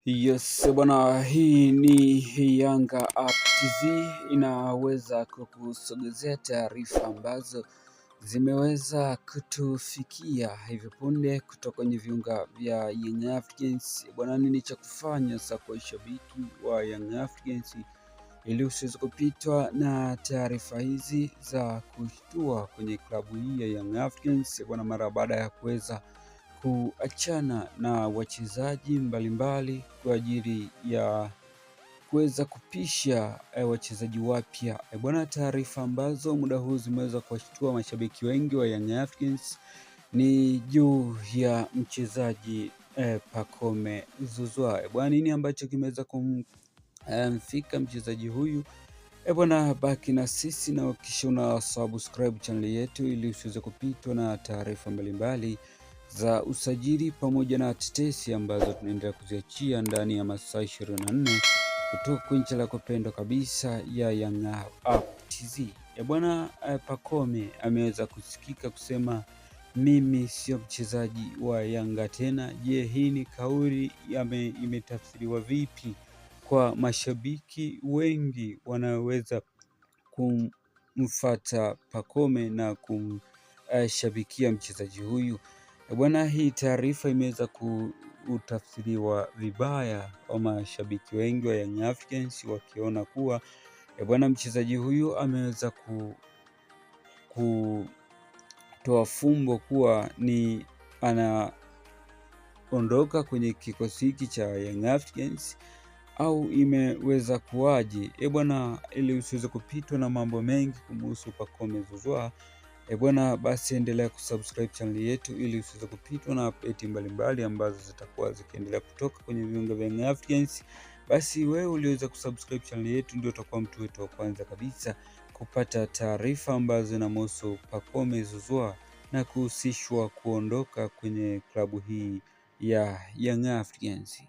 Yes bwana, hii ni Yanga App TV inaweza kukusogezea taarifa ambazo zimeweza kutufikia hivi punde kutoka kwenye viunga vya Young Africans. Bwana, nini cha kufanya sasa kwa shabiki wa Young Africans ili usiweze kupitwa na taarifa hizi za kushtua kwenye klabu hii ya Young Africans bwana, mara baada ya kuweza kuachana na wachezaji mbalimbali kwa ajili ya kuweza kupisha wachezaji wapya bwana. Taarifa ambazo muda huu zimeweza kuwashtua mashabiki wengi wa Young Africans ni juu ya mchezaji Pacome Zouzoua bwana. Nini ambacho kimeweza kumfika mchezaji huyu bwana? Baki na sisi na kisha una subscribe channel yetu ili usiweze kupitwa na taarifa mbalimbali za usajili pamoja na tetesi ambazo tunaendelea kuziachia ndani ya masaa 24 kutoka kwenye nchi lako pendwa kabisa ya Young App TV bwana. Pacome ameweza kusikika kusema mimi sio mchezaji wa Yanga tena. Je, hii ni kauli imetafsiriwa vipi kwa mashabiki wengi wanaweza kumfuata Pacome na kumshabikia mchezaji huyu bwana? Hii taarifa imeweza kutafsiriwa vibaya kwa mashabiki wengi wa Young Africans, wakiona kuwa bwana mchezaji huyu ameweza kutoa fumbo kuwa ni anaondoka kwenye kikosi hiki cha Young Africans au imeweza kuwaje bwana. Ili usiweze kupitwa na mambo mengi kumhusu Pacome Zouzoua bwana, basi endelea kusubscribe channel yetu ili usiweze kupitwa na update mbalimbali ambazo zitakuwa zikiendelea kutoka kwenye viunga vya Young Africans. Basi wewe uliweza kusubscribe channel yetu ndio utakuwa mtu wetu wa kwanza kabisa kupata taarifa ambazo zinamhusu Pacome Zouzoua na kuhusishwa kuondoka kwenye klabu hii ya Young Africans.